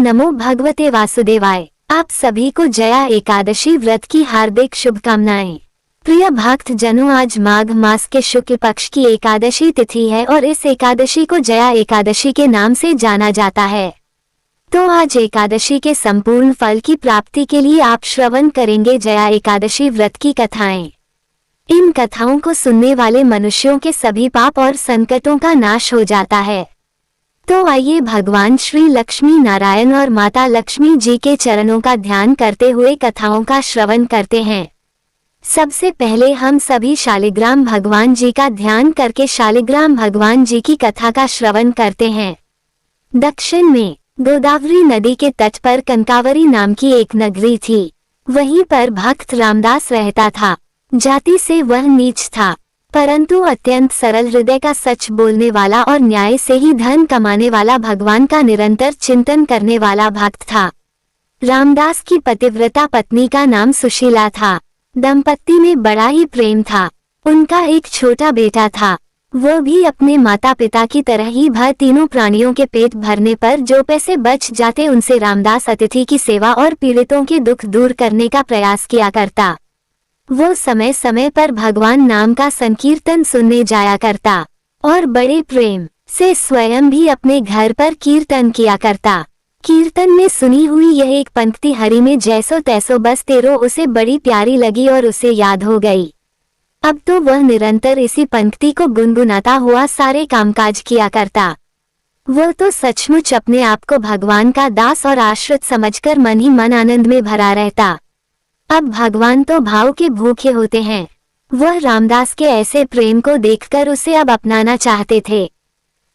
नमो भगवते वासुदेवाय। आप सभी को जया एकादशी व्रत की हार्दिक शुभकामनाएं। प्रिय भक्त जनों, आज माघ मास के शुक्ल पक्ष की एकादशी तिथि है और इस एकादशी को जया एकादशी के नाम से जाना जाता है। तो आज एकादशी के संपूर्ण फल की प्राप्ति के लिए आप श्रवण करेंगे जया एकादशी व्रत की कथाएं। इन कथाओं को सुनने वाले मनुष्यों के सभी पाप और संकटों का नाश हो जाता है। तो आइए भगवान श्री लक्ष्मी नारायण और माता लक्ष्मी जी के चरणों का ध्यान करते हुए कथाओं का श्रवण करते हैं। सबसे पहले हम सभी शालिग्राम भगवान जी का ध्यान करके शालिग्राम भगवान जी की कथा का श्रवण करते हैं। दक्षिण में गोदावरी नदी के तट पर कंकावरी नाम की एक नगरी थी। वहीं पर भक्त रामदास रहता था। जाति से वह नीच था, परंतु अत्यंत सरल हृदय का, सच बोलने वाला और न्याय से ही धन कमाने वाला, भगवान का निरंतर चिंतन करने वाला भक्त था। रामदास की पतिव्रता पत्नी का नाम सुशीला था। दंपत्ति में बड़ा ही प्रेम था। उनका एक छोटा बेटा था। वह भी अपने माता पिता की तरह ही तीनों प्राणियों के पेट भरने पर जो पैसे बच जाते उनसे रामदास अतिथि की सेवा और पीड़ितों के दुख दूर करने का प्रयास किया करता। वो समय समय पर भगवान नाम का संकीर्तन सुनने जाया करता और बड़े प्रेम से स्वयं भी अपने घर पर कीर्तन किया करता। कीर्तन में सुनी हुई यह एक पंक्ति हरि में जैसो तैसो बस तेरो उसे बड़ी प्यारी लगी और उसे याद हो गई। अब तो वह निरंतर इसी पंक्ति को गुनगुनाता हुआ सारे कामकाज किया करता। वह तो सचमुच अपने आप को भगवान का दास और आश्रित समझकर मन ही मन आनंद में भरा रहता। अब भगवान तो भाव के भूखे होते हैं। वह रामदास के ऐसे प्रेम को देखकर उसे अब अपनाना चाहते थे।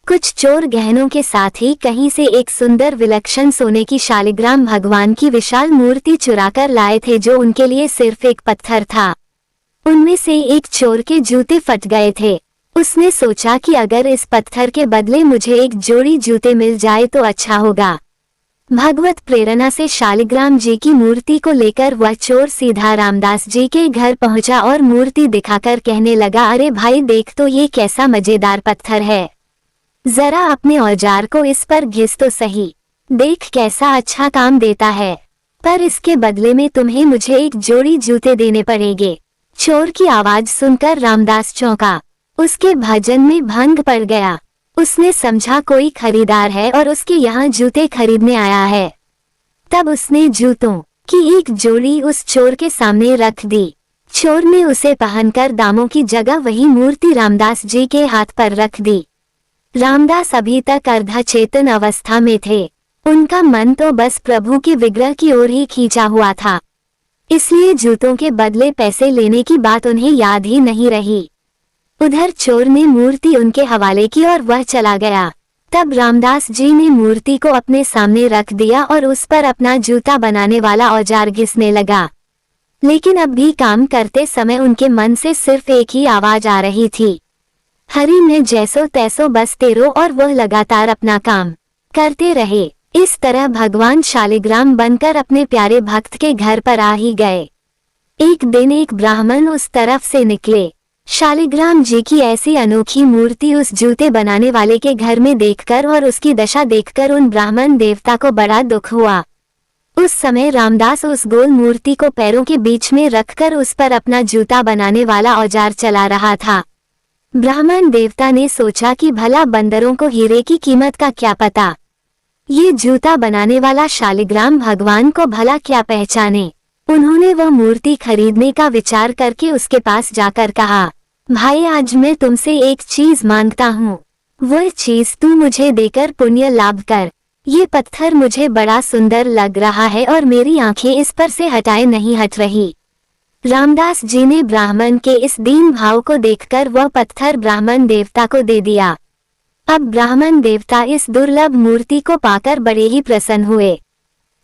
कुछ चोर गहनों के साथ ही कहीं से एक सुंदर विलक्षण सोने की शालिग्राम भगवान की विशाल मूर्ति चुराकर लाए थे, जो उनके लिए सिर्फ एक पत्थर था। उनमें से एक चोर के जूते फट गए थे। उसने सोचा कि अगर इस पत्थर के बदले मुझे एक जोड़ी जूते मिल जाए तो अच्छा होगा। भगवत प्रेरणा से शालिग्राम जी की मूर्ति को लेकर वह चोर सीधा रामदास जी के घर पहुंचा और मूर्ति दिखाकर कहने लगा, अरे भाई देख तो ये कैसा मजेदार पत्थर है, जरा अपने औजार को इस पर घिस तो सही, देख कैसा अच्छा काम देता है, पर इसके बदले में तुम्हें मुझे एक जोड़ी जूते देने पड़ेंगे। चोर की आवाज सुनकर रामदास चौंका। उसके भजन में भंग पड़ गया। उसने समझा कोई खरीदार है और उसके यहाँ जूते खरीदने आया है। तब उसने जूतों की एक जोड़ी उस चोर के सामने रख दी। चोर ने उसे पहनकर दामों की जगह वही मूर्ति रामदास जी के हाथ पर रख दी। रामदास अभी तक अर्धा चेतन अवस्था में थे। उनका मन तो बस प्रभु के विग्रह की ओर ही खींचा हुआ था, इसलिए जूतों के बदले पैसे लेने की बात उन्हें याद ही नहीं रही। उधर चोर ने मूर्ति उनके हवाले की और वह चला गया। तब रामदास जी ने मूर्ति को अपने सामने रख दिया और उस पर अपना जूता बनाने वाला औजार घिसने लगा। लेकिन अब भी काम करते समय उनके मन से सिर्फ एक ही आवाज आ रही थी, हरि में जैसो तैसो बस तेरो, और वह लगातार अपना काम करते रहे। इस तरह भगवान शालिग्राम बनकर अपने प्यारे भक्त के घर पर आ ही गए। एक दिन एक ब्राह्मण उस तरफ से निकले। शालिग्राम जी की ऐसी अनोखी मूर्ति उस जूते बनाने वाले के घर में देखकर और उसकी दशा देखकर उन ब्राह्मण देवता को बड़ा दुख हुआ। उस समय रामदास उस गोल मूर्ति को पैरों के बीच में रखकर उस पर अपना जूता बनाने वाला औजार चला रहा था। ब्राह्मण देवता ने सोचा कि भला बंदरों को हीरे की कीमत का क्या पता, ये जूता बनाने वाला शालिग्राम भगवान को भला क्या पहचाने। उन्होंने वह मूर्ति खरीदने का विचार करके उसके पास जाकर कहा, भाई आज मैं तुमसे एक चीज मांगता हूँ, वह चीज तू मुझे देकर पुण्य लाभ कर। ये पत्थर मुझे बड़ा सुंदर लग रहा है और मेरी आंखें इस पर से हटाए नहीं हट रही। रामदास जी ने ब्राह्मण के इस दीन भाव को देखकर वह पत्थर ब्राह्मण देवता को दे दिया। अब ब्राह्मण देवता इस दुर्लभ मूर्ति को पाकर बड़े ही प्रसन्न हुए।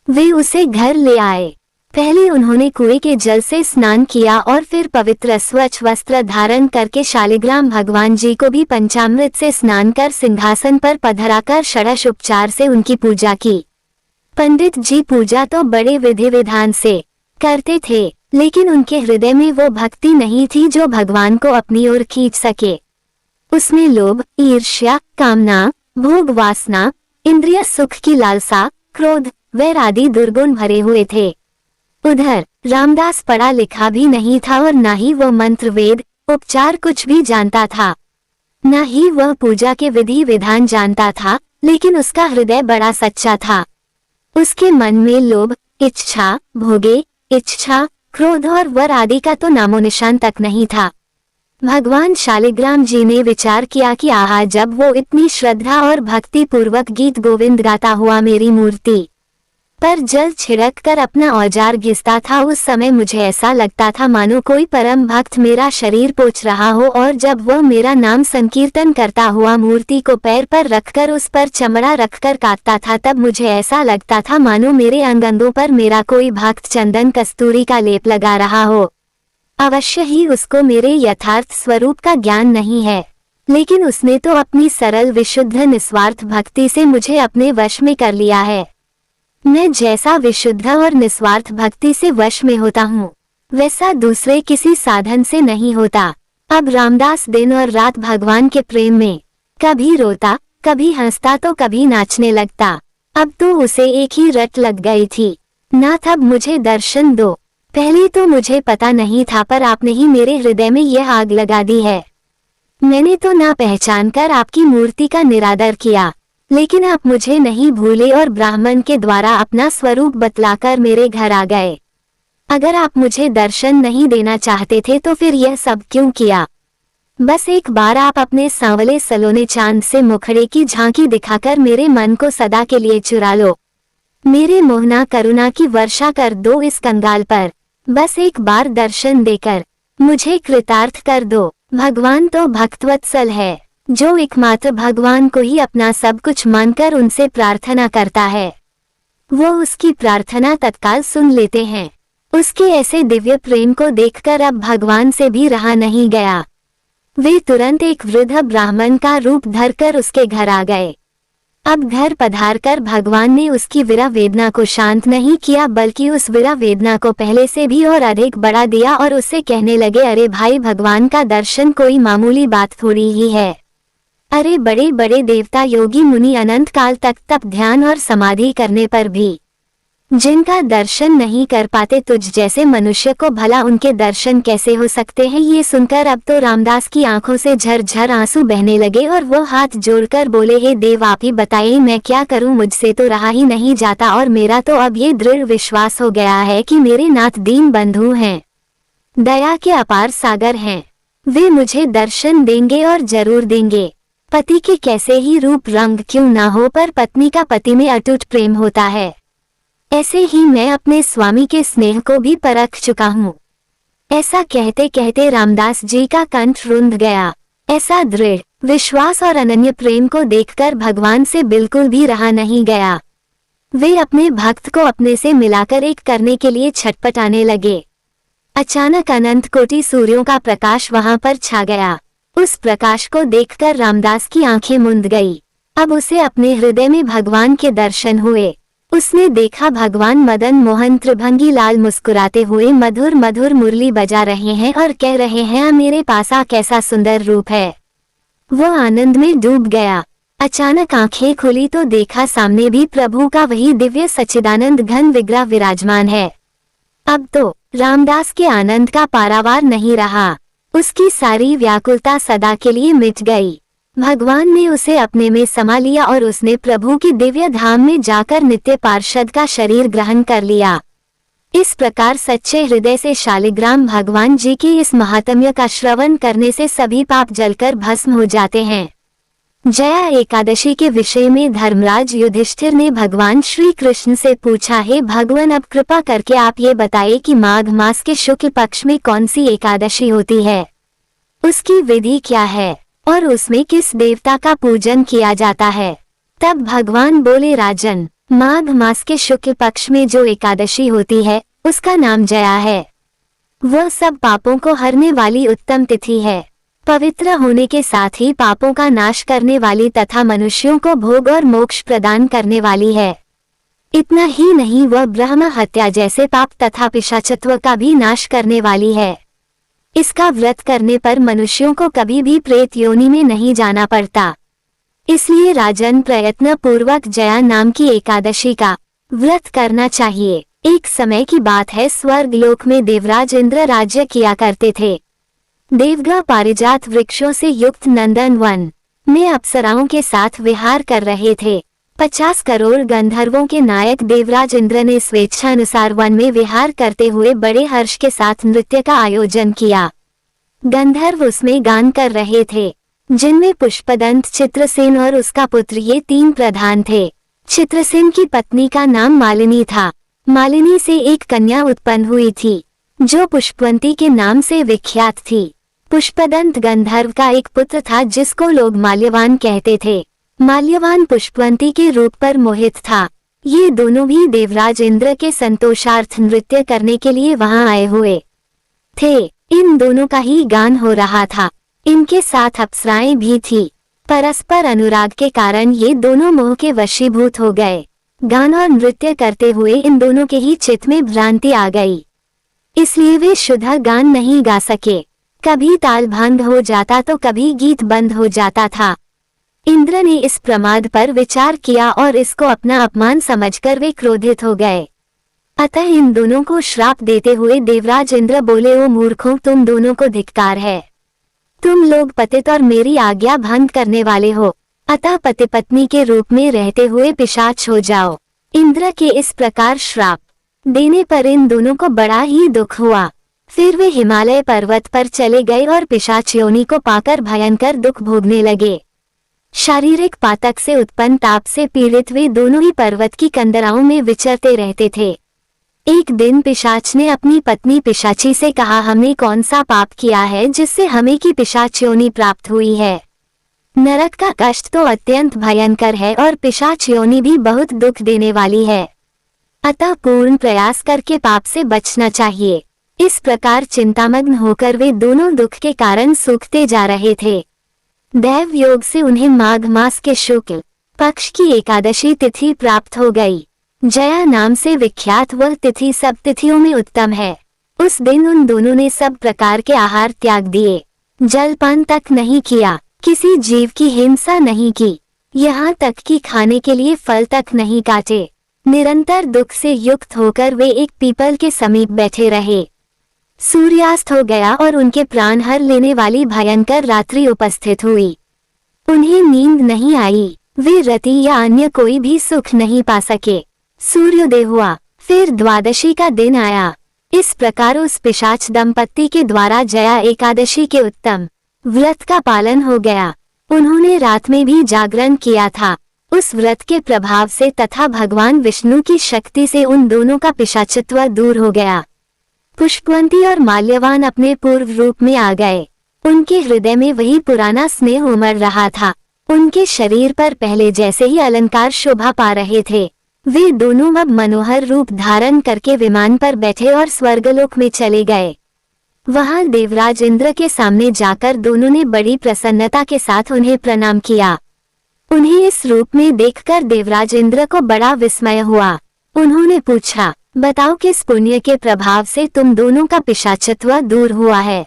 वे उसे घर ले आए। पहले उन्होंने कुएं के जल से स्नान किया और फिर पवित्र स्वच्छ वस्त्र धारण करके शालिग्राम भगवान जी को भी पंचामृत से स्नान कर सिंहासन पर पधराकर षोडश उपचार से उनकी पूजा की। पंडित जी पूजा तो बड़े विधि विधान से करते थे, लेकिन उनके हृदय में वो भक्ति नहीं थी जो भगवान को अपनी ओर खींच सके। उसमें लोभ, ईर्ष्या, कामना, भोग वासना, इंद्रिय सुख की लालसा, क्रोध, वैर आदि दुर्गुण भरे हुए थे। उधर रामदास पढ़ा लिखा भी नहीं था और न ही वह मंत्र वेद उपचार कुछ भी जानता था, न ही वह पूजा के विधि विधान जानता था, लेकिन उसका हृदय बड़ा सच्चा था। उसके मन में लोभ, इच्छा, भोगे, इच्छा, क्रोध और वर आदि का तो नामो निशान तक नहीं था। भगवान शालिग्राम जी ने विचार किया कि आहा, जब वो इतनी श्रद्धा और भक्ति पूर्वक गीत गोविंद गाता हुआ मेरी मूर्ति पर जल छिड़क कर अपना औजार घिसता था, उस समय मुझे ऐसा लगता था मानो कोई परम भक्त मेरा शरीर पोंछ रहा हो, और जब वह मेरा नाम संकीर्तन करता हुआ मूर्ति को पैर पर रखकर उस पर चमड़ा रखकर काटता था, तब मुझे ऐसा लगता था मानो मेरे अंग अंगों पर मेरा कोई भक्त चंदन कस्तूरी का लेप लगा रहा हो। अवश्य ही उसको मेरे यथार्थ स्वरूप का ज्ञान नहीं है, लेकिन उसने तो अपनी सरल विशुद्ध निस्वार्थ भक्ति से मुझे अपने वश में कर लिया है। मैं जैसा विशुद्ध और निस्वार्थ भक्ति से वश में होता हूँ, वैसा दूसरे किसी साधन से नहीं होता। अब रामदास दिन और रात भगवान के प्रेम में कभी रोता, कभी हंसता तो कभी नाचने लगता। अब तो उसे एक ही रट लग गई थी, नाथ अब मुझे दर्शन दो। पहले तो मुझे पता नहीं था, पर आपने ही मेरे हृदय में यह आग लगा दी है। मैंने तो ना पहचान कर आपकी मूर्ति का निरादर किया, लेकिन आप मुझे नहीं भूले और ब्राह्मण के द्वारा अपना स्वरूप बतलाकर मेरे घर आ गए। अगर आप मुझे दर्शन नहीं देना चाहते थे तो फिर यह सब क्यों किया? बस एक बार आप अपने सांवले सलोने चांद से मुखड़े की झांकी दिखाकर मेरे मन को सदा के लिए चुरा लो। मेरे मोहना करुणा की वर्षा कर दो इस कंगाल पर। बस एक बार दर्शन देकर मुझे कृतार्थ कर दो। भगवान तो भक्तवत्सल है, जो एकमात्र भगवान को ही अपना सब कुछ मानकर उनसे प्रार्थना करता है, वो उसकी प्रार्थना तत्काल सुन लेते हैं। उसके ऐसे दिव्य प्रेम को देखकर अब भगवान से भी रहा नहीं गया। वे तुरंत एक वृद्ध ब्राह्मण का रूप धरकर उसके घर आ गए। अब घर पधारकर भगवान ने उसकी विरह वेदना को शांत नहीं किया, बल्कि उस विरह वेदना को पहले से भी और अधिक बढ़ा दिया और उससे कहने लगे, अरे भाई, भगवान का दर्शन कोई मामूली बात थोड़ी ही है। अरे बड़े बड़े देवता योगी मुनि अनंत काल तक तप ध्यान और समाधि करने पर भी जिनका दर्शन नहीं कर पाते, तुझ जैसे मनुष्य को भला उनके दर्शन कैसे हो सकते हैं? ये सुनकर अब तो रामदास की आंखों से झरझर आंसू बहने लगे और वो हाथ जोड़कर बोले, हे देव, आप ही बताइए मैं क्या करूं? मुझसे तो रहा ही नहीं जाता और मेरा तो अब ये दृढ़ विश्वास हो गया है कि मेरे नाथ दीन बंधु हैं, दया के अपार सागर हैं। वे मुझे दर्शन देंगे और जरूर देंगे। पति के कैसे ही रूप रंग क्यों ना हो, पर पत्नी का पति में अटूट प्रेम होता है। ऐसे ही मैं अपने स्वामी के स्नेह को भी परख चुका हूँ। ऐसा कहते कहते रामदास जी का कंठ रुंध गया। ऐसा दृढ़ विश्वास और अनन्य प्रेम को देखकर भगवान से बिल्कुल भी रहा नहीं गया। वे अपने भक्त को अपने से मिलाकर एक करने के लिए छटपटाने लगे। अचानक अनंत कोटि सूर्यों का प्रकाश वहां पर छा गया। उस प्रकाश को देखकर रामदास की आंखें मूंद गई। अब उसे अपने हृदय में भगवान के दर्शन हुए। उसने देखा भगवान मदन मोहन त्रिभंगी लाल मुस्कुराते हुए मधुर मधुर मुरली बजा रहे हैं और कह रहे हैं, मेरे पास आ कैसा सुंदर रूप है। वो आनंद में डूब गया। अचानक आंखें खुली तो देखा सामने भी प्रभु का वही दिव्य सच्चिदानंद घन विग्रह विराजमान है। अब तो रामदास के आनंद का पारावार नहीं रहा। उसकी सारी व्याकुलता सदा के लिए मिट गई। भगवान ने उसे अपने में समा लिया और उसने प्रभु की दिव्य धाम में जाकर नित्य पार्षद का शरीर ग्रहण कर लिया। इस प्रकार सच्चे हृदय से शालिग्राम भगवान जी के इस महात्म्य का श्रवण करने से सभी पाप जलकर भस्म हो जाते हैं। जया एकादशी के विषय में धर्मराज युधिष्ठिर ने भगवान श्री कृष्ण से पूछा, हे भगवान, अब कृपा करके आप ये बताइए कि माघ मास के शुक्ल पक्ष में कौन सी एकादशी होती है, उसकी विधि क्या है और उसमें किस देवता का पूजन किया जाता है। तब भगवान बोले, राजन, माघ मास के शुक्ल पक्ष में जो एकादशी होती है उसका नाम जया है। वह सब पापों को हरने वाली उत्तम तिथि है, पवित्र होने के साथ ही पापों का नाश करने वाली तथा मनुष्यों को भोग और मोक्ष प्रदान करने वाली है। इतना ही नहीं, वह ब्रह्म हत्या जैसे पाप तथा पिशाचत्व का भी नाश करने वाली है। इसका व्रत करने पर मनुष्यों को कभी भी प्रेत योनि में नहीं जाना पड़ता। इसलिए राजन, प्रयत्न पूर्वक जया नाम की एकादशी का व्रत करना चाहिए। एक समय की बात है, स्वर्ग लोक में देवराज इंद्र राज्य किया करते थे। देवग्रह पारिजात वृक्षों से युक्त नंदन वन में अप्सराओं के साथ विहार कर रहे थे। 50 करोड़ गंधर्वों के नायक देवराज इंद्र ने स्वेच्छानुसार वन में विहार करते हुए बड़े हर्ष के साथ नृत्य का आयोजन किया। गंधर्व उसमें गान कर रहे थे, जिनमें पुष्पदंत, चित्रसेन और उसका पुत्र ये 3 प्रधान थे। चित्रसेन की पत्नी का नाम मालिनी था। मालिनी से एक कन्या उत्पन्न हुई थी, जो पुष्पवंती के नाम से विख्यात थी। पुष्पदंत गंधर्व का एक पुत्र था, जिसको लोग माल्यवान कहते थे। माल्यवान पुष्पवंती के रूप पर मोहित था। ये दोनों भी देवराज इंद्र के संतोषार्थ नृत्य करने के लिए वहां आए हुए थे। इन दोनों का ही गान हो रहा था। इनके साथ अप्सराएं भी थी। परस्पर अनुराग के कारण ये दोनों मोह के वशीभूत हो गए। गान और नृत्य करते हुए इन दोनों के ही चित्त में भ्रांति आ गई, इसलिए वे शुद्ध गान नहीं गा सके। कभी ताल भंग हो जाता तो कभी गीत बंद हो जाता था। इंद्र ने इस प्रमाद पर विचार किया और इसको अपना अपमान समझकर वे क्रोधित हो गए। अतः इन दोनों को श्राप देते हुए देवराज इंद्र बोले, ओ मूर्खों, तुम दोनों को धिक्कार है। तुम लोग पतित और मेरी आज्ञा भंग करने वाले हो, अतः पति पत्नी के रूप में रहते हुए पिशाच हो जाओ। इंद्र के इस प्रकार श्राप देने पर इन दोनों को बड़ा ही दुख हुआ। फिर वे हिमालय पर्वत पर चले गए और पिशाच योनि को पाकर भयंकर दुख भोगने लगे। शारीरिक पातक से उत्पन्न ताप से पीड़ित वे दोनों ही पर्वत की कंदराओं में विचरते रहते थे। एक दिन पिशाच ने अपनी पत्नी पिशाची से कहा, हमने कौन सा पाप किया है जिससे हमें की पिशाच योनि प्राप्त हुई है। नरक का कष्ट तो अत्यंत भयंकर है और पिशाच योनि भी बहुत दुख देने वाली है। अतः पूर्ण प्रयास करके पाप से बचना चाहिए। इस प्रकार चिंतामग्न होकर वे दोनों दुख के कारण सूखते जा रहे थे। दैव योग से उन्हें माघ मास के शुक्ल पक्ष की एकादशी तिथि प्राप्त हो गई। जया नाम से विख्यात वह तिथि सब तिथियों में उत्तम है। उस दिन उन दोनों ने सब प्रकार के आहार त्याग दिए, जलपान तक नहीं किया, किसी जीव की हिंसा नहीं की, यहाँ तक कि खाने के लिए फल तक नहीं काटे। निरंतर दुख से युक्त होकर वे एक पीपल के समीप बैठे रहे। सूर्यास्त हो गया और उनके प्राण हर लेने वाली भयंकर रात्रि उपस्थित हुई। उन्हें नींद नहीं आई, वे रति या अन्य कोई भी सुख नहीं पा सके। सूर्योदय हुआ, फिर द्वादशी का दिन आया। इस प्रकार उस पिशाच दंपत्ति के द्वारा जया एकादशी के उत्तम व्रत का पालन हो गया। उन्होंने रात में भी जागरण किया था। उस व्रत के प्रभाव से तथा भगवान विष्णु की शक्ति से उन दोनों का पिशाचत्व दूर हो गया। पुष्पवंती और माल्यवान अपने पूर्व रूप में आ गए। उनके हृदय में वही पुराना स्नेह उमड़ रहा था। उनके शरीर पर पहले जैसे ही अलंकार शोभा पा रहे थे। वे दोनों अब मनोहर रूप धारण करके विमान पर बैठे और स्वर्गलोक में चले गए। वहां देवराज इंद्र के सामने जाकर दोनों ने बड़ी प्रसन्नता के साथ उन्हें प्रणाम किया। उन्हें इस रूप में देखकर देवराज इंद्र को बड़ा विस्मय हुआ। उन्होंने पूछा, बताओ किस पुण्य के प्रभाव से तुम दोनों का पिशाचत्व दूर हुआ है।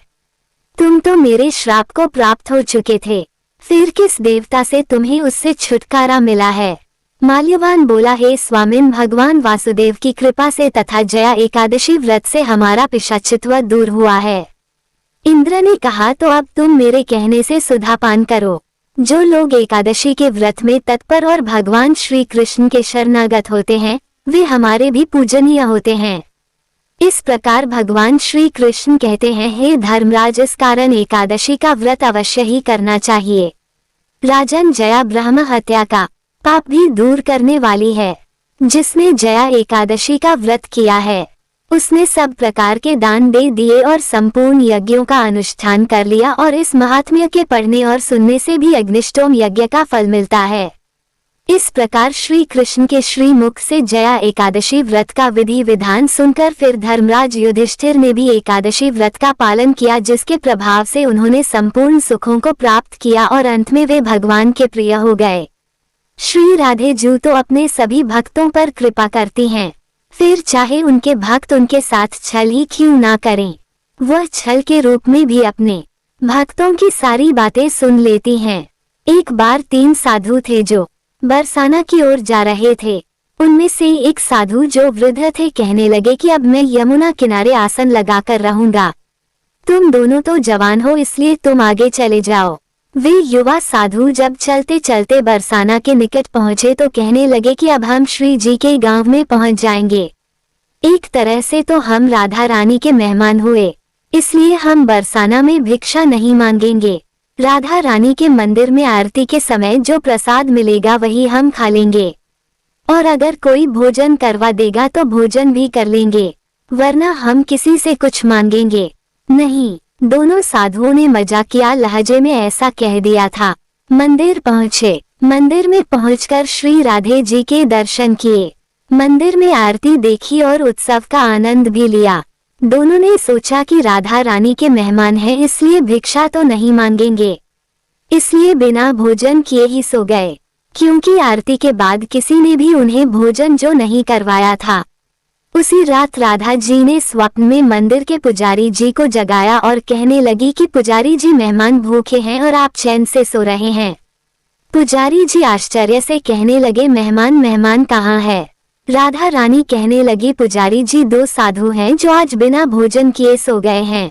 तुम तो मेरे श्राप को प्राप्त हो चुके थे, फिर किस देवता से तुम्हें उससे छुटकारा मिला है। माल्यवान बोला, हे स्वामिन, भगवान वासुदेव की कृपा से तथा जया एकादशी व्रत से हमारा पिशाचत्व दूर हुआ है। इंद्र ने कहा, तो अब तुम मेरे कहने से सुधापान करो। जो लोग एकादशी के व्रत में तत्पर और भगवान श्री कृष्ण के शरणागत होते हैं, वे हमारे भी पूजनीय होते हैं। इस प्रकार भगवान श्री कृष्ण कहते हैं, हे धर्मराज, इस कारण एकादशी का व्रत अवश्य ही करना चाहिए। राजन, जया ब्रह्म हत्या का पाप भी दूर करने वाली है। जिसने जया एकादशी का व्रत किया है, उसने सब प्रकार के दान दे दिए और संपूर्ण यज्ञों का अनुष्ठान कर लिया, और इस महात्म्य के पढ़ने और सुनने से भी अग्निष्टोम यज्ञ का फल मिलता है। इस प्रकार श्री कृष्ण के श्री मुख से जया एकादशी व्रत का विधि विधान सुनकर फिर धर्मराज युधिष्ठिर ने भी एकादशी व्रत का पालन किया, जिसके प्रभाव से उन्होंने संपूर्ण सुखों को प्राप्त किया और अंत में वे भगवान के प्रिय हो गए। श्री राधे जू तो अपने सभी भक्तों पर कृपा करती हैं, फिर चाहे उनके भक्त उनके साथ छल ही क्यों ना करें, वह छल के रूप में भी अपने भक्तों की सारी बातें सुन लेती हैं। एक बार 3 साधु थे जो बरसाना की ओर जा रहे थे। उनमें से एक साधु जो वृद्ध थे कहने लगे कि अब मैं यमुना किनारे आसन लगाकर रहूंगा। तुम दोनों तो जवान हो, इसलिए तुम आगे चले जाओ। वे युवा साधु जब चलते चलते बरसाना के निकट पहुंचे तो कहने लगे कि अब हम श्री जी के गांव में पहुंच जाएंगे। एक तरह से तो हम राधा रानी के मेहमान हुए, इसलिए हम बरसाना में भिक्षा नहीं मांगेंगे। राधा रानी के मंदिर में आरती के समय जो प्रसाद मिलेगा वही हम खा लेंगे, और अगर कोई भोजन करवा देगा तो भोजन भी कर लेंगे, वरना हम किसी से कुछ मांगेंगे नहीं। दोनों साधुओं ने मजाकिया लहजे में ऐसा कह दिया था। मंदिर पहुँचे। मंदिर में पहुंचकर श्री राधे जी के दर्शन किए, मंदिर में आरती देखी और उत्सव का आनंद भी लिया। दोनों ने सोचा कि राधा रानी के मेहमान हैं, इसलिए भिक्षा तो नहीं मांगेंगे, इसलिए बिना भोजन किए ही सो गए, क्योंकि आरती के बाद किसी ने भी उन्हें भोजन जो नहीं करवाया था। उसी रात राधा जी ने स्वप्न में मंदिर के पुजारी जी को जगाया और कहने लगी कि पुजारी जी, मेहमान भूखे हैं और आप चैन से सो रहे हैं। पुजारी जी आश्चर्य से कहने लगे, मेहमान कहाँ है? राधा रानी कहने लगी, पुजारी जी, 2 साधु हैं जो आज बिना भोजन किए सो गए हैं।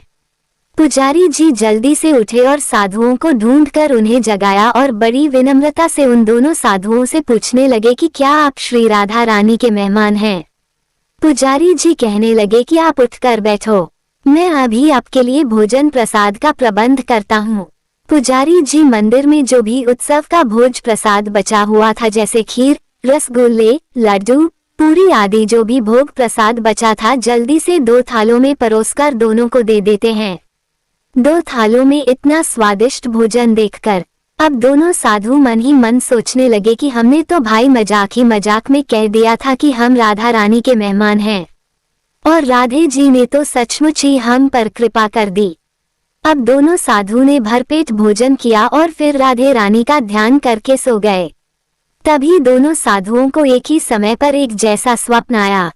पुजारी जी जल्दी से उठे और साधुओं को ढूंढकर उन्हें जगाया और बड़ी विनम्रता से उन दोनों साधुओं से पूछने लगे कि क्या आप श्री राधा रानी के मेहमान हैं? पुजारी जी कहने लगे कि आप उठकर बैठो, मैं अभी आपके लिए भोजन प्रसाद का प्रबंध करता हूँ। पुजारी जी मंदिर में जो भी उत्सव का भोज प्रसाद बचा हुआ था, जैसे खीर, रसगुल्ले, लड्डू, पूरी आदि जो भी भोग प्रसाद बचा था, जल्दी से 2 थालों में परोसकर दोनों को दे देते हैं। 2 थालों में इतना स्वादिष्ट भोजन देखकर अब दोनों साधु मन ही मन सोचने लगे कि हमने तो भाई मजाक में कह दिया था कि हम राधा रानी के मेहमान हैं, और राधे जी ने तो सचमुच ही हम पर कृपा कर दी। अब दोनों साधु ने भरपेट भोजन किया और फिर राधे रानी का ध्यान करके सो गए। तभी दोनों साधुओं को एक ही समय पर एक जैसा स्वप्न आया।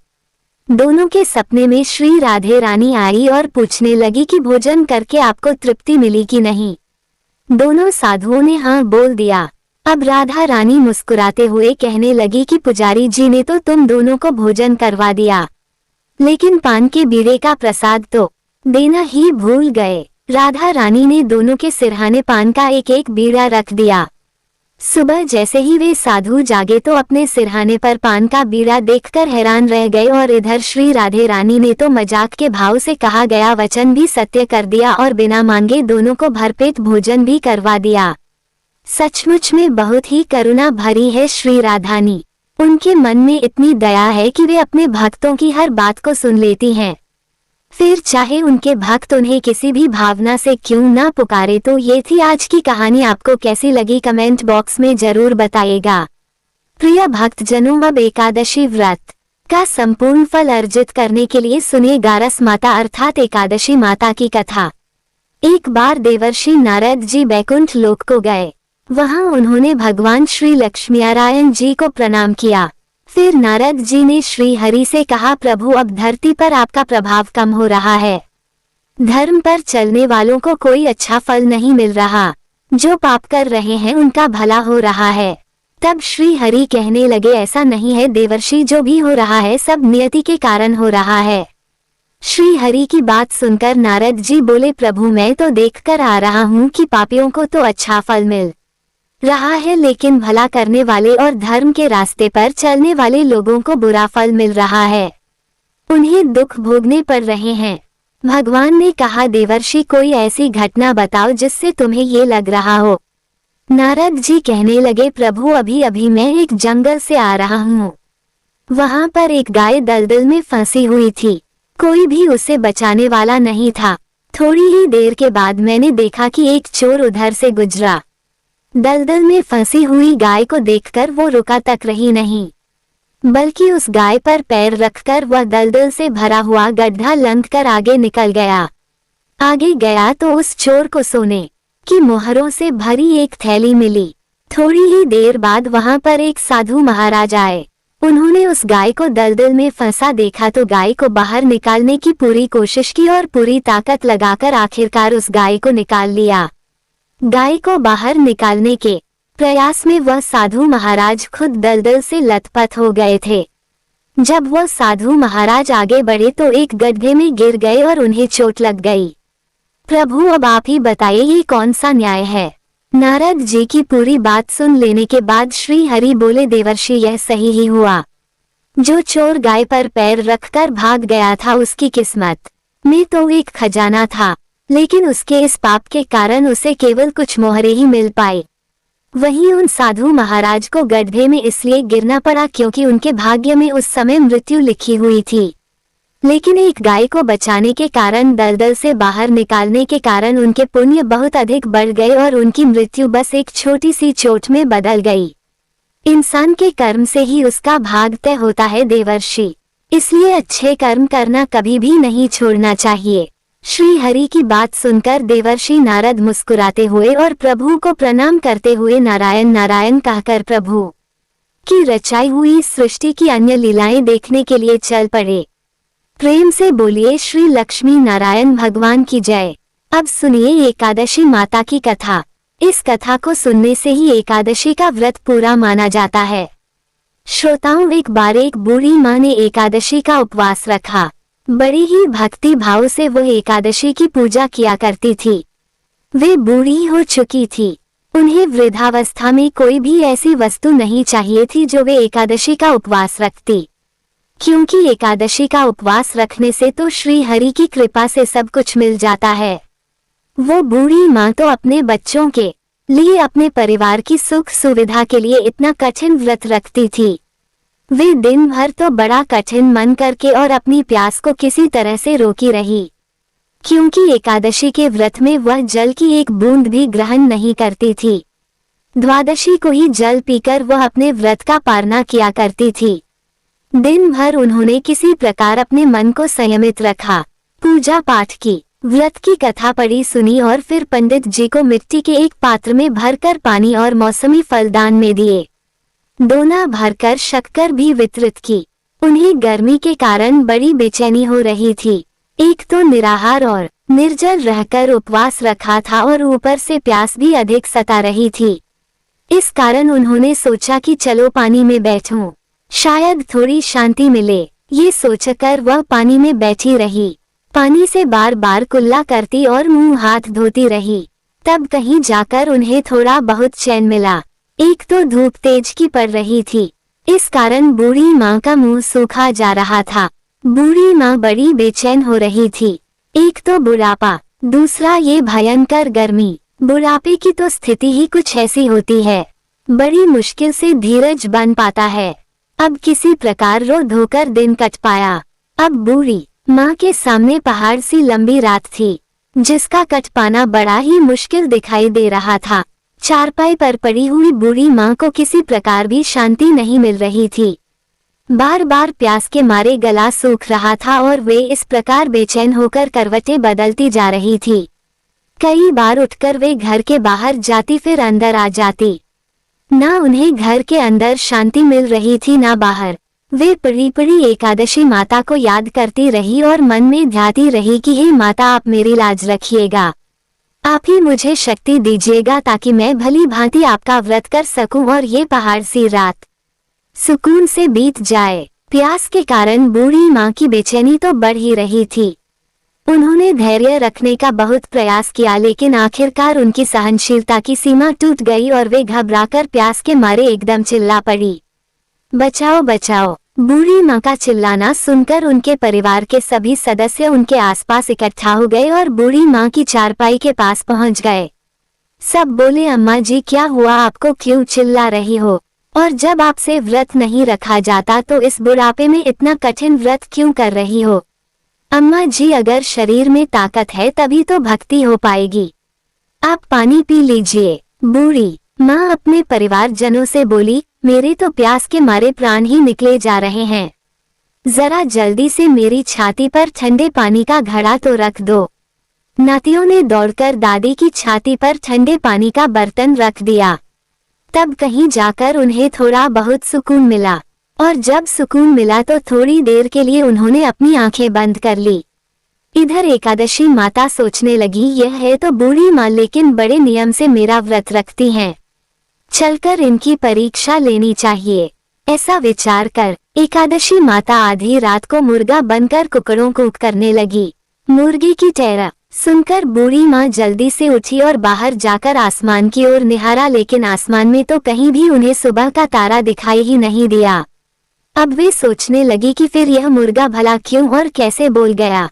दोनों के सपने में श्री राधे रानी आई और पूछने लगी कि भोजन करके आपको तृप्ति मिली कि नहीं। दोनों साधुओं ने हाँ बोल दिया। अब राधा रानी मुस्कुराते हुए कहने लगी कि पुजारी जी ने तो तुम दोनों को भोजन करवा दिया, लेकिन पान के बीड़े का प्रसाद तो देना ही भूल गए। राधा रानी ने दोनों के सिरहाने पान का एक एक बीड़ा रख दिया। सुबह जैसे ही वे साधु जागे तो अपने सिरहाने पर पान का बीड़ा देखकर हैरान रह गए, और इधर श्री राधे रानी ने तो मजाक के भाव से कहा गया वचन भी सत्य कर दिया और बिना मांगे दोनों को भरपेट भोजन भी करवा दिया। सचमुच में बहुत ही करुणा भरी है श्री राधानी। उनके मन में इतनी दया है कि वे अपने भक्तों की हर बात को सुन लेती हैं, फिर चाहे उनके भक्त उन्हें किसी भी भावना से क्यों ना पुकारे। तो ये थी आज की कहानी। आपको कैसी लगी कमेंट बॉक्स में जरूर बताइएगा। प्रिय भक्तजनों, अब एकादशी व्रत का संपूर्ण फल अर्जित करने के लिए सुनिए गारस माता अर्थात एकादशी माता की कथा। एक बार देवर्षि नारद जी बैकुंठ लोक को गए। वहां उन्होंने भगवान श्री लक्ष्मीनारायण जी को प्रणाम किया। फिर नारद जी ने श्री हरि से कहा, प्रभु, अब धरती पर आपका प्रभाव कम हो रहा है। धर्म पर चलने वालों को कोई अच्छा फल नहीं मिल रहा, जो पाप कर रहे हैं उनका भला हो रहा है। तब श्री हरि कहने लगे, ऐसा नहीं है देवर्षि, जो भी हो रहा है सब नियति के कारण हो रहा है। श्री हरि की बात सुनकर नारद जी बोले, प्रभु, मैं तो देखकर आ रहा हूँ कि पापियों को तो अच्छा फल मिल रहा है, लेकिन भला करने वाले और धर्म के रास्ते पर चलने वाले लोगों को बुरा फल मिल रहा है, उन्हें दुख भोगने पड़ रहे हैं। भगवान ने कहा, देवर्षि, कोई ऐसी घटना बताओ जिससे तुम्हें ये लग रहा हो। नारद जी कहने लगे, प्रभु, अभी अभी मैं एक जंगल से आ रहा हूँ। वहां पर एक गाय दलदल में फंसी हुई थी, कोई भी उसे बचाने वाला नहीं था। थोड़ी ही देर के बाद मैंने देखा कि एक चोर उधर से गुजरा। दलदल में फंसी हुई गाय को देखकर वो रुका तक रही नहीं, बल्कि उस गाय पर पैर रखकर वह दलदल से भरा हुआ गड्ढा लंघकर आगे निकल गया। आगे गया तो उस चोर को सोने की मोहरों से भरी एक थैली मिली। थोड़ी ही देर बाद वहां पर एक साधु महाराज आए। उन्होंने उस गाय को दलदल में फंसा देखा तो गाय को बाहर निकालने की पूरी कोशिश की और पूरी ताकत लगाकर आखिरकार उस गाय को निकाल लिया। गाय को बाहर निकालने के प्रयास में वह साधु महाराज खुद दलदल से लथपथ हो गए थे। जब वह साधु महाराज आगे बढ़े तो एक गड्ढे में गिर गए और उन्हें चोट लग गई। प्रभु अब आप ही बताइए ये कौन सा न्याय है। नारद जी की पूरी बात सुन लेने के बाद श्री हरि बोले, देवर्षि यह सही ही हुआ। जो चोर गाय पर पैर रखकर भाग गया था उसकी किस्मत में तो एक खजाना था, लेकिन उसके इस पाप के कारण उसे केवल कुछ मोहरे ही मिल पाए। वहीं उन साधु महाराज को गड्ढे में इसलिए गिरना पड़ा क्योंकि उनके भाग्य में उस समय मृत्यु लिखी हुई थी, लेकिन एक गाय को बचाने के कारण, दलदल से बाहर निकालने के कारण उनके पुण्य बहुत अधिक बढ़ गए और उनकी मृत्यु बस एक छोटी सी चोट में बदल गई। इंसान के कर्म से ही उसका भाग तय होता है देवर्षि, इसलिए अच्छे कर्म करना कभी भी नहीं छोड़ना चाहिए। श्री हरि की बात सुनकर देवर्षि नारद मुस्कुराते हुए और प्रभु को प्रणाम करते हुए नारायण नारायण कहकर प्रभु की रचाई हुई सृष्टि की अन्य लीलाएं देखने के लिए चल पड़े। प्रेम से बोलिए श्री लक्ष्मी नारायण भगवान की जय। अब सुनिए एकादशी माता की कथा। इस कथा को सुनने से ही एकादशी का व्रत पूरा माना जाता है। श्रोताओं, एक बार एक बूढ़ी माँ ने एकादशी का उपवास रखा। बड़ी ही भक्ति भाव से वह एकादशी की पूजा किया करती थी। वे बूढ़ी हो चुकी थी। उन्हें वृद्धावस्था में कोई भी ऐसी वस्तु नहीं चाहिए थी जो वे एकादशी का उपवास रखती, क्योंकि एकादशी का उपवास रखने से तो श्री हरि की कृपा से सब कुछ मिल जाता है। वो बूढ़ी माँ तो अपने बच्चों के लिए, अपने परिवार की सुख सुविधा के लिए इतना कठिन व्रत रखती थी। वे दिन भर तो बड़ा कठिन मन करके और अपनी प्यास को किसी तरह से रोकी रही, क्योंकि एकादशी के व्रत में वह जल की एक बूंद भी ग्रहण नहीं करती थी। द्वादशी को ही जल पीकर वह अपने व्रत का पालना किया करती थी। दिन भर उन्होंने किसी प्रकार अपने मन को संयमित रखा, पूजा पाठ की, व्रत की कथा पढ़ी सुनी और फिर पंडित जी को मिट्टी के एक पात्र में भरकर पानी और मौसमी फल दान में दिए। दोना भरकर शक्कर भी वितरित की। उन्हें गर्मी के कारण बड़ी बेचैनी हो रही थी। एक तो निराहार और निर्जल रहकर उपवास रखा था और ऊपर से प्यास भी अधिक सता रही थी। इस कारण उन्होंने सोचा कि चलो पानी में बैठूं, शायद थोड़ी शांति मिले। ये सोचकर वह पानी में बैठी रही। पानी से बार बार कुल्ला करती और मुंह हाथ धोती रही। तब कहीं जाकर उन्हें थोड़ा बहुत चैन मिला। एक तो धूप तेज की पड़ रही थी, इस कारण बूढ़ी माँ का मुंह सूखा जा रहा था। बूढ़ी माँ बड़ी बेचैन हो रही थी। एक तो बुढ़ापा, दूसरा ये भयंकर गर्मी। बुढ़ापे की तो स्थिति ही कुछ ऐसी होती है, बड़ी मुश्किल से धीरज बन पाता है। अब किसी प्रकार रो धोकर दिन कट पाया। अब बूढ़ी माँ के सामने पहाड़ सी लंबी रात थी, जिसका कट पाना बड़ा ही मुश्किल दिखाई दे रहा था। चारपाई पर पड़ी हुई बूढ़ी माँ को किसी प्रकार भी शांति नहीं मिल रही थी। बार बार प्यास के मारे गला सूख रहा था और वे इस प्रकार बेचैन होकर करवटें बदलती जा रही थी। कई बार उठकर वे घर के बाहर जाती फिर अंदर आ जाती। ना उन्हें घर के अंदर शांति मिल रही थी ना बाहर। वे पड़ी पड़ी एकादशी माता को याद करती रही और मन में ध्याती रही कि हे माता, आप मेरी लाज रखिएगा, आप ही मुझे शक्ति दीजिएगा ताकि मैं भली भांति आपका व्रत कर सकूं और ये पहाड़ सी रात सुकून से बीत जाए। प्यास के कारण बूढ़ी माँ की बेचैनी तो बढ़ ही रही थी। उन्होंने धैर्य रखने का बहुत प्रयास किया, लेकिन आखिरकार उनकी सहनशीलता की सीमा टूट गई और वे घबराकर प्यास के मारे एकदम चिल्ला पड़ी, बचाओ बचाओ। बूढ़ी माँ का चिल्लाना सुनकर उनके परिवार के सभी सदस्य उनके आसपास इकट्ठा हो गए और बूढ़ी माँ की चारपाई के पास पहुँच गए। सब बोले, अम्मा जी क्या हुआ, आपको क्यों चिल्ला रही हो? और जब आपसे व्रत नहीं रखा जाता तो इस बुढ़ापे में इतना कठिन व्रत क्यों कर रही हो? अम्मा जी, अगर शरीर में ताकत है तभी तो भक्ति हो पाएगी, आप पानी पी लीजिए। बूढ़ी माँ अपने परिवार जनों से बोली, मेरे तो प्यास के मारे प्राण ही निकले जा रहे हैं, जरा जल्दी से मेरी छाती पर ठंडे पानी का घड़ा तो रख दो। नातियों ने दौड़कर दादी की छाती पर ठंडे पानी का बर्तन रख दिया। तब कहीं जाकर उन्हें थोड़ा बहुत सुकून मिला, और जब सुकून मिला तो थोड़ी देर के लिए उन्होंने अपनी आंखें बंद कर ली। इधर एकादशी माता सोचने लगी, यह है तो बूढ़ी माँ, लेकिन बड़े नियम से मेरा व्रत रखती हैं। चलकर इनकी परीक्षा लेनी चाहिए। ऐसा विचार कर एकादशी माता आधी रात को मुर्गा बनकर कुकड़ों कूक करने लगी। मुर्गी की टेरा सुनकर बूढ़ी माँ जल्दी से उठी और बाहर जाकर आसमान की ओर निहारा, लेकिन आसमान में तो कहीं भी उन्हें सुबह का तारा दिखाई ही नहीं दिया। अब वे सोचने लगी कि फिर यह मुर्गा भला क्यों और कैसे बोल गया।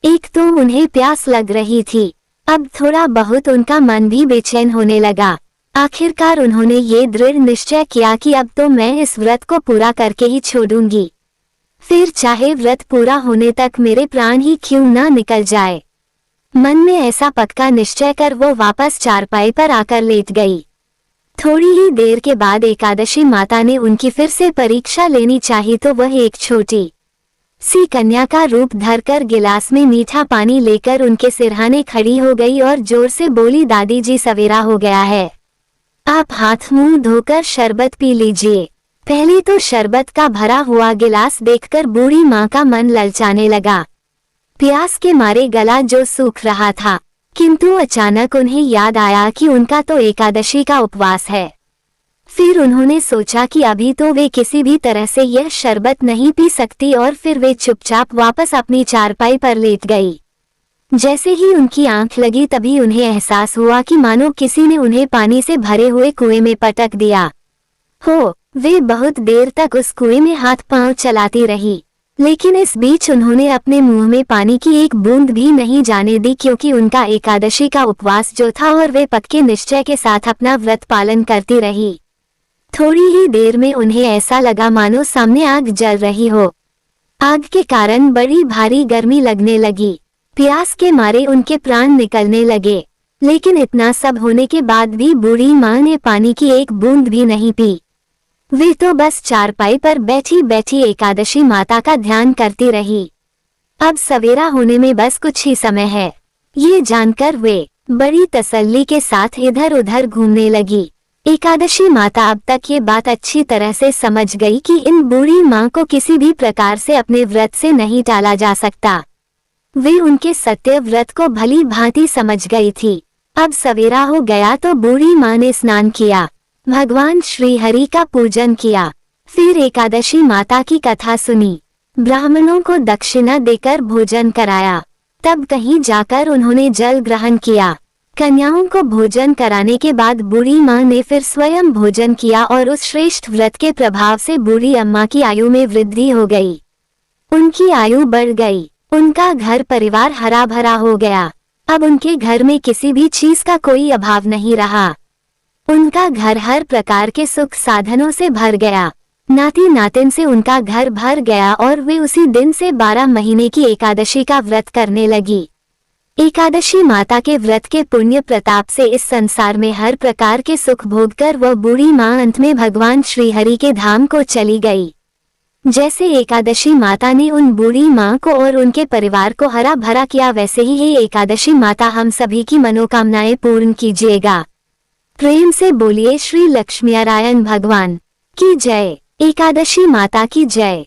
एक तो उन्हें प्यास लग रही थी, अब थोड़ा बहुत उनका मन भी बेचैन होने लगा। आखिरकार उन्होंने ये दृढ़ निश्चय किया कि अब तो मैं इस व्रत को पूरा करके ही छोड़ूंगी, फिर चाहे व्रत पूरा होने तक मेरे प्राण ही क्यों ना निकल जाए। मन में ऐसा पक्का निश्चय कर वो वापस चारपाई पर आकर लेट गई। थोड़ी ही देर के बाद एकादशी माता ने उनकी फिर से परीक्षा लेनी चाहिए तो वह एक छोटी सी कन्या का रूप धरकर गिलास में मीठा पानी लेकर उनके सिरहाने खड़ी हो गई और जोर से बोली, दादी जी सवेरा हो गया है, आप हाथ मुंह धोकर शरबत पी लीजिए। पहले तो शरबत का भरा हुआ गिलास देखकर बूढ़ी माँ का मन ललचाने लगा। प्यास के मारे गला जो सूख रहा था, किंतु अचानक उन्हें याद आया कि उनका तो एकादशी का उपवास है। फिर उन्होंने सोचा कि अभी तो वे किसी भी तरह से यह शरबत नहीं पी सकती और फिर वे चुपचाप वापस अपनी चारपाई पर लेट गई। जैसे ही उनकी आंख लगी तभी उन्हें एहसास हुआ कि मानो किसी ने उन्हें पानी से भरे हुए कुएं में पटक दिया हो। वे बहुत देर तक उस कुएं में हाथ पांव चलाती रही, लेकिन इस बीच उन्होंने अपने मुंह में पानी की एक बूंद भी नहीं जाने दी, क्योंकि उनका एकादशी का उपवास जो था और वे पक्के निश्चय के साथ अपना व्रत पालन करती रही। थोड़ी ही देर में उन्हें ऐसा लगा मानो सामने आग जल रही हो। आग के कारण बड़ी भारी गर्मी लगने लगी। प्यास के मारे उनके प्राण निकलने लगे, लेकिन इतना सब होने के बाद भी बूढ़ी माँ ने पानी की एक बूंद भी नहीं पी। वे तो बस चारपाई पर बैठी बैठी एकादशी माता का ध्यान करती रही। अब सवेरा होने में बस कुछ ही समय है, ये जानकर वे बड़ी तसल्ली के साथ इधर उधर घूमने लगी। एकादशी माता अब तक ये बात अच्छी तरह से समझ गई कि इन बूढ़ी माँ को किसी भी प्रकार से अपने व्रत से नहीं टाला जा सकता। वे उनके सत्य व्रत को भली भांति समझ गई थी। अब सवेरा हो गया तो बूढ़ी माँ ने स्नान किया, भगवान श्री हरि का पूजन किया, फिर एकादशी माता की कथा सुनी, ब्राह्मणों को दक्षिणा देकर भोजन कराया, तब कहीं जाकर उन्होंने जल ग्रहण किया। कन्याओं को भोजन कराने के बाद बूढ़ी माँ ने फिर स्वयं भोजन किया और उस श्रेष्ठ व्रत के प्रभाव से बूढ़ी अम्मा की आयु में वृद्धि हो गई। उनकी आयु बढ़ गई, उनका घर परिवार हरा भरा हो गया। अब उनके घर में किसी भी चीज का कोई अभाव नहीं रहा। उनका घर हर प्रकार के सुख साधनों से भर गया। नाती नातिन से उनका घर भर गया और वे उसी दिन से 12 महीने की एकादशी का व्रत करने लगी। एकादशी माता के व्रत के पुण्य प्रताप से इस संसार में हर प्रकार के सुख भोगकर वह बूढ़ी माँ अंत में भगवान श्री हरि के धाम को चली गई। जैसे एकादशी माता ने उन बूढ़ी माँ को और उनके परिवार को हरा भरा किया, वैसे ही ये एकादशी माता हम सभी की मनोकामनाएं पूर्ण कीजिएगा। प्रेम से बोलिए श्री लक्ष्मीनारायण भगवान की जय, एकादशी माता की जय।